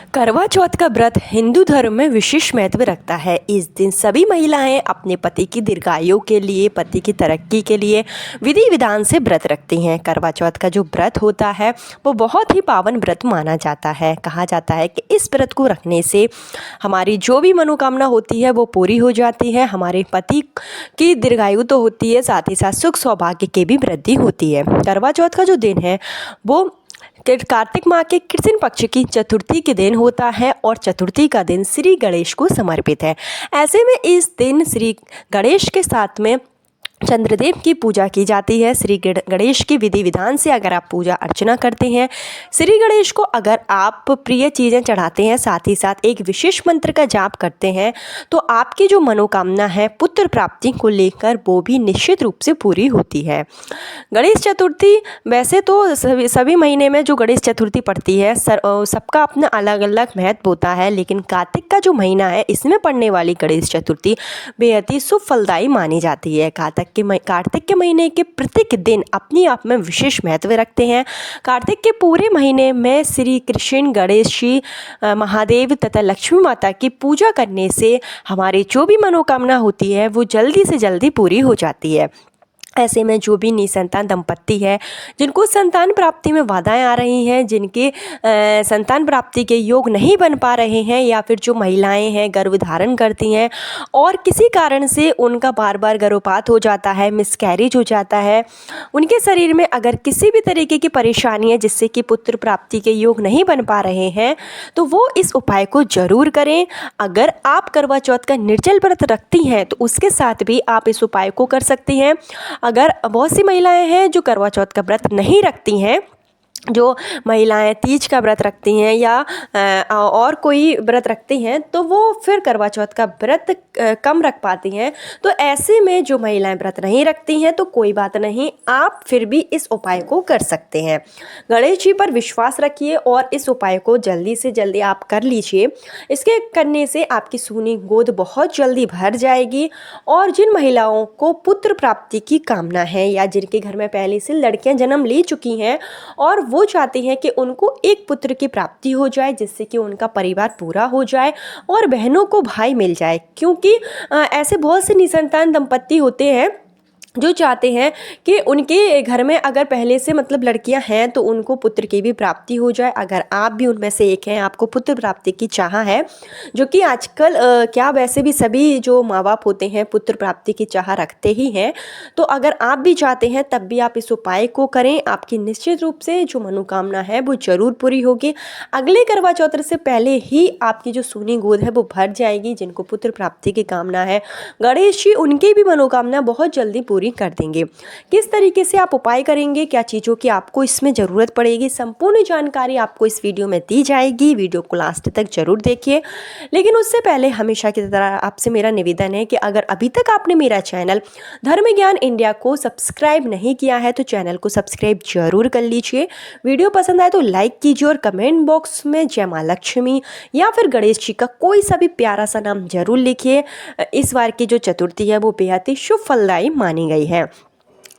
करवा चौथ का व्रत हिंदू धर्म में विशेष महत्व रखता है। इस दिन सभी महिलाएं अपने पति की दीर्घायु के लिए, पति की तरक्की के लिए विधि विधान से व्रत रखती हैं। करवा चौथ का जो व्रत होता है वो बहुत ही पावन व्रत माना जाता है। कहा जाता है कि इस व्रत को रखने से हमारी जो भी मनोकामना होती है वो पूरी हो जाती है। हमारे पति की दीर्घायु तो होती है, साथ ही साथ सुख सौभाग्य की भी वृद्धि होती है। करवा चौथ का जो दिन है वो कार्तिक माह के कृष्ण पक्ष की चतुर्थी के दिन होता है और चतुर्थी का दिन श्री गणेश को समर्पित है। ऐसे में इस दिन श्री गणेश के साथ में चंद्रदेव की पूजा की जाती है। श्री गणेश की विधि विधान से अगर आप पूजा अर्चना करते हैं, श्री गणेश को अगर आप प्रिय चीज़ें चढ़ाते हैं, साथ ही साथ एक विशेष मंत्र का जाप करते हैं, तो आपकी जो मनोकामना है पुत्र प्राप्ति को लेकर वो भी निश्चित रूप से पूरी होती है। गणेश चतुर्थी वैसे तो सभी महीने में जो गणेश चतुर्थी पड़ती है सबका अपना अलग अलग महत्व होता है, लेकिन कार्तिक का जो महीना है इसमें पड़ने वाली गणेश चतुर्थी बेहद ही शुभ फलदायी मानी जाती है। कार्तिक के महीने के प्रत्येक दिन अपने आप में विशेष महत्व रखते हैं। कार्तिक के पूरे महीने में श्री कृष्ण, गणेश जी, महादेव तथा लक्ष्मी माता की पूजा करने से हमारी जो भी मनोकामना होती है वो जल्दी से जल्दी पूरी हो जाती है। ऐसे में जो भी निसंतान दंपत्ति है, जिनको संतान प्राप्ति में बाधाएं आ रही हैं, जिनके संतान प्राप्ति के योग नहीं बन पा रहे हैं, या फिर जो महिलाएं हैं गर्भ धारण करती हैं और किसी कारण से उनका बार बार गर्भपात हो जाता है, मिसकैरेज हो जाता है, उनके शरीर में अगर किसी भी तरीके की परेशानी है जिससे कि पुत्र प्राप्ति के योग नहीं बन पा रहे हैं, तो वो इस उपाय को ज़रूर करें। अगर आप करवा चौथ का निर्जल व्रत रखती हैं तो उसके साथ भी आप इस उपाय को कर सकती हैं। अगर बहुत सी महिलाएं हैं जो करवा चौथ का व्रत नहीं रखती हैं, जो महिलाएं तीज का व्रत रखती हैं या और कोई व्रत रखती हैं, तो वो फिर करवा चौथ का व्रत कम रख पाती हैं। तो ऐसे में जो महिलाएं व्रत नहीं रखती हैं तो कोई बात नहीं, आप फिर भी इस उपाय को कर सकते हैं। गणेश जी पर विश्वास रखिए और इस उपाय को जल्दी से जल्दी आप कर लीजिए। इसके करने से आपकी सूनी गोद बहुत जल्दी भर जाएगी। और जिन महिलाओं को पुत्र प्राप्ति की कामना है या जिनके घर में पहले से लड़कियां जन्म ले चुकी हैं और वो चाहती हैं कि उनको एक पुत्र की प्राप्ति हो जाए, जिससे कि उनका परिवार पूरा हो जाए और बहनों को भाई मिल जाए, क्योंकि ऐसे बहुत से निसंतान दंपत्ति होते हैं जो चाहते हैं कि उनके घर में अगर पहले से मतलब लड़कियां हैं तो उनको पुत्र की भी प्राप्ति हो जाए। अगर आप भी उनमें से एक हैं, आपको पुत्र प्राप्ति की चाह है, जो कि आजकल क्या वैसे भी सभी जो माँ बाप होते हैं पुत्र प्राप्ति की चाह रखते ही हैं, तो अगर आप भी चाहते हैं तब भी आप इस उपाय को करें। आपकी निश्चित रूप से जो मनोकामना है वो ज़रूर पूरी होगी। अगले करवा चौथ से पहले ही आपकी जो सूनी गोद है वो भर जाएगी। जिनको पुत्र प्राप्ति की कामना है, गणेश जी उनकी भी मनोकामना बहुत जल्दी पूरी कर देंगे। किस तरीके से आप उपाय करेंगे, क्या चीज़ों की आपको इसमें ज़रूरत पड़ेगी, संपूर्ण जानकारी आपको इस वीडियो में दी जाएगी। वीडियो को लास्ट तक जरूर देखिए। लेकिन उससे पहले हमेशा की तरह आपसे मेरा निवेदन है कि अगर अभी तक आपने मेरा चैनल धर्म ज्ञान इंडिया को सब्सक्राइब नहीं किया है तो चैनल को सब्सक्राइब जरूर कर लीजिए। वीडियो पसंद आए तो लाइक कीजिए और कमेंट बॉक्स में जय माँ लक्ष्मी या फिर गणेश जी का कोई सा भी प्यारा सा नाम जरूर लिखिए। इस बार की जो चतुर्थी है वो बेहद ही शुभ फलदायी मानी गई है।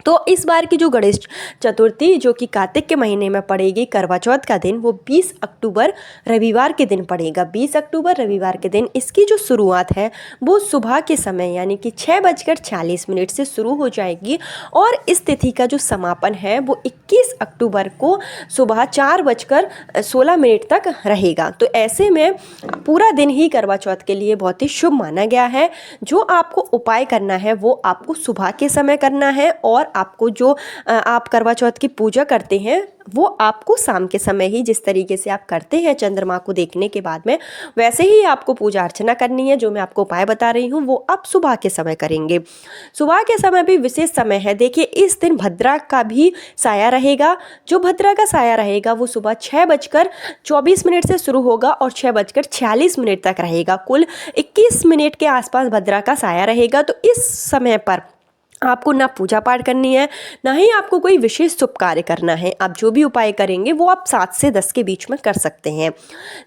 तो इस बार की जो गणेश चतुर्थी जो कि कार्तिक के महीने में पड़ेगी, करवा चौथ का दिन वो 20 अक्टूबर रविवार के दिन पड़ेगा। 20 अक्टूबर रविवार के दिन इसकी जो शुरुआत है वो सुबह के समय यानी कि 6:40 से शुरू हो जाएगी और इस तिथि का जो समापन है वो 21 अक्टूबर को सुबह 4:16 तक रहेगा। तो ऐसे में पूरा दिन ही करवा चौथ के लिए बहुत ही शुभ माना गया है। जो आपको उपाय करना है वो आपको सुबह के समय करना है और आपको जो आप करवा चौथ की पूजा करते हैं वो आपको शाम के समय ही, जिस तरीके से आप करते हैं चंद्रमा को देखने के बाद में, वैसे ही आपको पूजा अर्चना करनी है। जो मैं आपको उपाय बता रही हूँ वो आप सुबह के समय करेंगे। सुबह के समय भी विशेष समय है। देखिए इस दिन भद्रा का भी साया रहेगा। जो भद्रा का साया रहेगा वो सुबह 6:24 से शुरू होगा और 6:46 तक रहेगा। कुल 21 मिनट के आसपास भद्रा का साया रहेगा। तो इस समय पर आपको ना पूजा पाठ करनी है, ना ही आपको कोई विशेष शुभ कार्य करना है। आप जो भी उपाय करेंगे वो आप 7 से 10 के बीच में कर सकते हैं।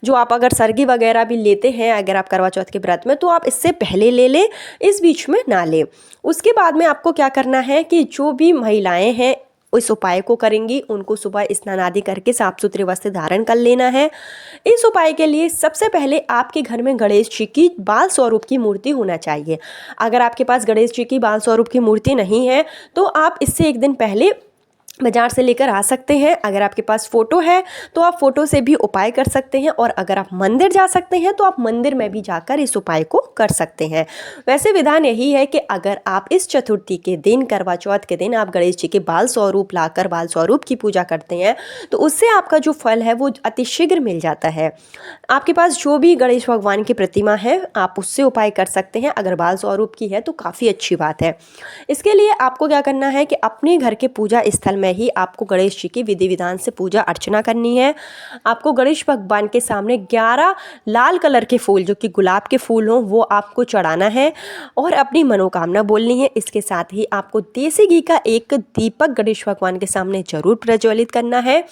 जो आप अगर सरगी वगैरह भी लेते हैं अगर आप करवा चौथ के व्रत में, तो आप इससे पहले ले लें, इस बीच में ना लें। उसके बाद में आपको क्या करना है कि जो भी महिलाएं हैं इस उपाय को करेंगी उनको सुबह स्नान आदि करके साफ सुथरे वस्त्र धारण कर लेना है। इस उपाय के लिए सबसे पहले आपके घर में गणेश जी की बाल स्वरूप की मूर्ति होना चाहिए। अगर आपके पास गणेश जी की बाल स्वरूप की मूर्ति नहीं है तो आप इससे एक दिन पहले बाजार से लेकर आ सकते हैं। अगर आपके पास फ़ोटो है तो आप फ़ोटो से भी उपाय कर सकते हैं, और अगर आप मंदिर जा सकते हैं तो आप मंदिर में भी जाकर इस उपाय को कर सकते हैं। वैसे विधान यही है कि अगर आप इस चतुर्थी के दिन, करवा चौथ के दिन आप गणेश जी के बाल स्वरूप लाकर बाल स्वरूप की पूजा करते हैं तो उससे आपका जो फल है वो अतिशीघ्र मिल जाता है। आपके पास जो भी गणेश भगवान की प्रतिमा है आप उससे उपाय कर सकते हैं। अगर बाल स्वरूप की है तो काफ़ी अच्छी बात है। इसके लिए आपको क्या करना है कि अपने घर के पूजा स्थल में ही आपको गणेश जी की विधि विधान से पूजा अर्चना करनी है। आपको गणेश भगवान के सामने 11 लाल कलर के फूल, जो कि गुलाब के फूल हों, वो आपको चढ़ाना है और अपनी मनोकामना बोलनी है। इसके साथ ही आपको देसी घी का एक दीपक गणेश भगवान के सामने जरूर प्रज्वलित करना है,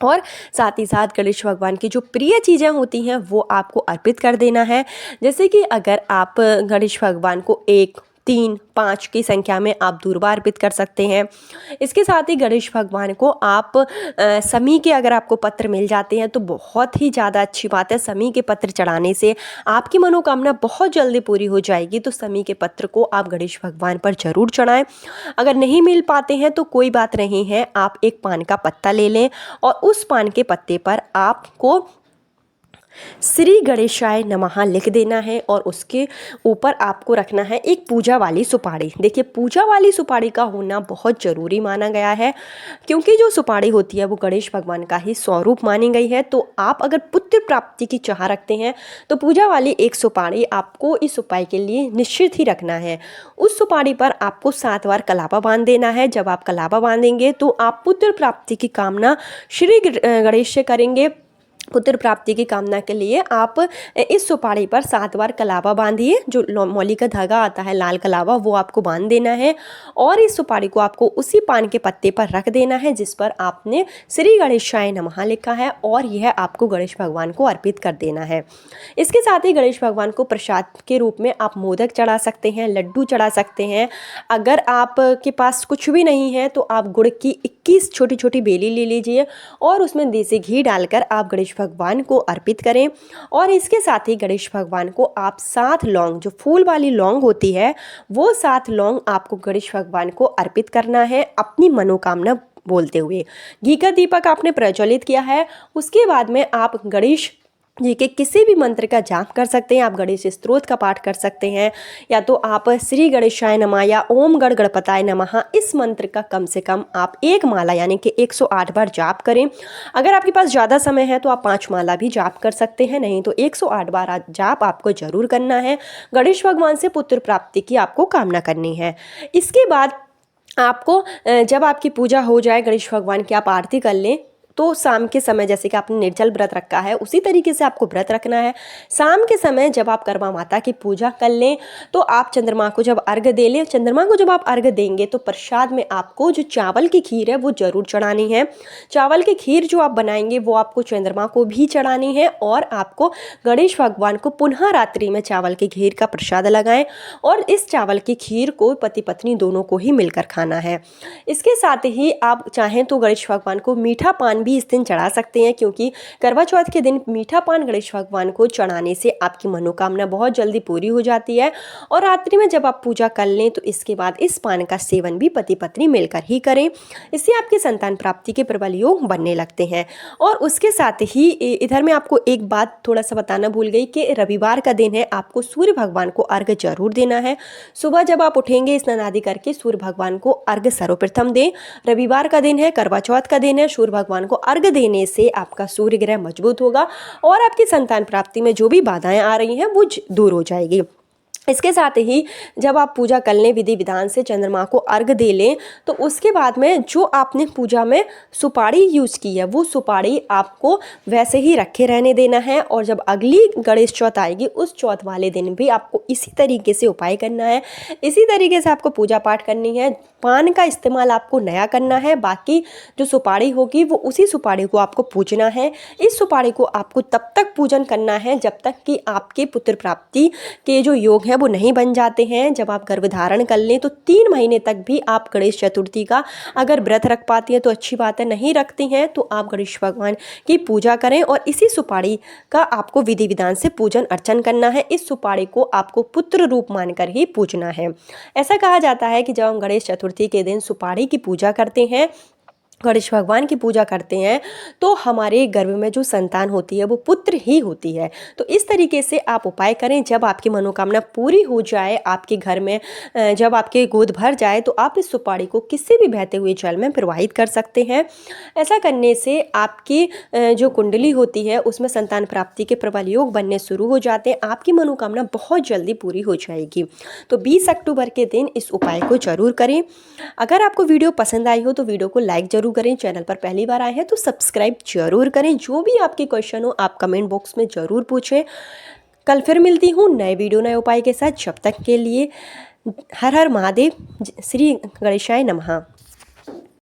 और साथ ही साथ गणेश भगवान की जो प्रिय चीज़ें होती हैं वो आपको अर्पित कर देना है। जैसे कि अगर आप गणेश भगवान को 1, 3, 5 की संख्या में आप दूर्वा अर्पित कर सकते हैं। इसके साथ ही गणेश भगवान को आप समी के, अगर आपको पत्र मिल जाते हैं तो बहुत ही ज़्यादा अच्छी बात है। समी के पत्र चढ़ाने से आपकी मनोकामना बहुत जल्दी पूरी हो जाएगी। तो समी के पत्र को आप गणेश भगवान पर जरूर चढ़ाएं। अगर नहीं मिल पाते हैं तो कोई बात नहीं है, आप एक पान का पत्ता ले लें और उस पान के पत्ते पर आपको श्री गणेशाय नमः लिख देना है, और उसके ऊपर आपको रखना है एक पूजा वाली सुपारी। देखिए, पूजा वाली सुपारी का होना बहुत ज़रूरी माना गया है, क्योंकि जो सुपारी होती है वो गणेश भगवान का ही स्वरूप मानी गई है। तो आप अगर पुत्र प्राप्ति की चाह रखते हैं तो पूजा वाली एक सुपारी आपको इस उपाय के लिए निश्चित ही रखना है। उस सुपारी पर आपको 7 बार कलावा बांध देना है। जब आप कलावा बांधेंगे तो आप पुत्र प्राप्ति की कामना श्री गणेश से करेंगे। पुत्र प्राप्ति की कामना के लिए आप इस सुपारी पर 7 बार कलावा बांधिए। जो मौली का धागा आता है, लाल कलावा, वो आपको बांध देना है, और इस सुपारी को आपको उसी पान के पत्ते पर रख देना है जिस पर आपने श्री गणेशाय नमः लिखा है, और यह आपको गणेश भगवान को अर्पित कर देना है। इसके साथ ही गणेश भगवान को प्रसाद के रूप में आप मोदक चढ़ा सकते हैं, लड्डू चढ़ा सकते हैं। अगर आपके पास कुछ भी नहीं है तो आप गुड़ की 21 छोटी छोटी बेली ले लीजिए और उसमें देसी घी डालकर आप गणेश भगवान को अर्पित करें। और इसके साथ ही गणेश भगवान को आप 7 लौंग, जो फूल वाली लौंग होती है, वो 7 लौंग आपको गणेश भगवान को अर्पित करना है अपनी मनोकामना बोलते हुए। घी का दीपक आपने प्रज्वलित किया है, उसके बाद में आप गणेश जी के किसी भी मंत्र का जाप कर सकते हैं। आप गणेश स्तोत्र का पाठ कर सकते हैं, या तो आप श्री गणेशाय नमः या ओम गण गणपताय नमः, इस मंत्र का कम से कम आप 1 माला यानी कि 108 बार जाप करें। अगर आपके पास ज़्यादा समय है तो आप 5 माला भी जाप कर सकते हैं, नहीं तो 108 बार जाप आपको जरूर करना है। गणेश भगवान से पुत्र प्राप्ति की आपको कामना करनी है। इसके बाद आपको जब आपकी पूजा हो जाए, गणेश भगवान की आप आरती कर लें, तो शाम के समय, जैसे कि आपने निर्जल व्रत रखा है उसी तरीके से आपको व्रत रखना है। शाम के समय जब आप करवा माता की पूजा कर लें तो आप चंद्रमा को जब अर्घ दे लें, चंद्रमा को जब आप अर्घ देंगे तो प्रसाद में आपको जो चावल की खीर है वो जरूर चढ़ानी है। चावल की खीर जो आप बनाएंगे वो आपको चंद्रमा को भी चढ़ानी है, और आपको गणेश भगवान को पुनः रात्रि में चावल की खीर का प्रसाद लगाएं, और इस चावल की खीर को पति पत्नी दोनों को ही मिलकर खाना है। इसके साथ ही आप चाहें तो गणेश भगवान को मीठा पान भी इस दिन चढ़ा सकते हैं, क्योंकि करवा चौथ के दिन मीठा पान गणेश भगवान को चढ़ाने से आपकी मनोकामना बहुत जल्दी पूरी हो जाती है। और रात्रि में जब आप पूजा कर लें तो इसके बाद इस पान का सेवन भी पति पत्नी मिलकर ही करें, इससे आपकी संतान प्राप्ति के प्रबल योग बनने लगते हैं। और उसके साथ ही इधर मैं आपको एक बात थोड़ा सा बताना भूल गई कि रविवार का दिन है, आपको सूर्य भगवान को अर्घ जरूर देना है। सुबह जब आप उठेंगे स्नान आदि करके सूर्य भगवान को अर्घ सर्वप्रथम दें। रविवार का दिन है, करवा चौथ का दिन है, सूर्य भगवान को अर्घ देने से आपका सूर्य ग्रह मजबूत होगा और आपकी संतान प्राप्ति में जो भी बाधाएं आ रही हैं वो दूर हो जाएगी। इसके साथ ही जब आप पूजा कर लें, विधि विधान से चंद्रमा को अर्घ दे लें, तो उसके बाद में जो आपने पूजा में सुपारी यूज़ की है वो सुपारी आपको वैसे ही रखे रहने देना है। और जब अगली गणेश चौथ आएगी उस चौथ वाले दिन भी आपको इसी तरीके से उपाय करना है, इसी तरीके से आपको पूजा पाठ करनी है। पान का इस्तेमाल आपको नया करना है, बाकी जो सुपारी होगी वो उसी सुपारी को आपको पूजना है। इस सुपारी को आपको तब तक पूजन करना है जब तक कि आपके पुत्र प्राप्ति के जो योग हैं वो नहीं बन जाते हैं। जब आप गर्भधारण कर लें तो 3 महीने तक भी आप गणेश चतुर्थी का अगर व्रत रख पाती हैं तो अच्छी बात है, नहीं रखती हैं तो आप गणेश भगवान की पूजा करें और इसी सुपारी का आपको विधि विधान से पूजन अर्चन करना है। इस सुपारी को आपको पुत्र रूप मानकर ही पूजना है। ऐसा कहा जाता है कि जब हम गणेश चतुर्थी के दिन सुपारी की पूजा करते हैं, गणेश भगवान की पूजा करते हैं, तो हमारे गर्भ में जो संतान होती है वो पुत्र ही होती है। तो इस तरीके से आप उपाय करें। जब आपकी मनोकामना पूरी हो जाए, आपके घर में जब आपके गोद भर जाए, तो आप इस सुपारी को किसी भी बहते हुए जल में प्रवाहित कर सकते हैं। ऐसा करने से आपकी जो कुंडली होती है उसमें संतान प्राप्ति के प्रबल योग बनने शुरू हो जाते हैं। आपकी मनोकामना बहुत जल्दी पूरी हो जाएगी। तो 20 अक्टूबर के दिन इस उपाय को जरूर करें। अगर आपको वीडियो पसंद आई हो तो वीडियो को लाइक जरूर करें। चैनल पर पहली बार आए हैं तो सब्सक्राइब जरूर करें। जो भी आपके क्वेश्चन हो आप कमेंट बॉक्स में जरूर पूछें। कल फिर मिलती हूँ नए वीडियो नए उपाय के साथ। जब तक के लिए हर हर महादेव। श्री गणेशाय नमः।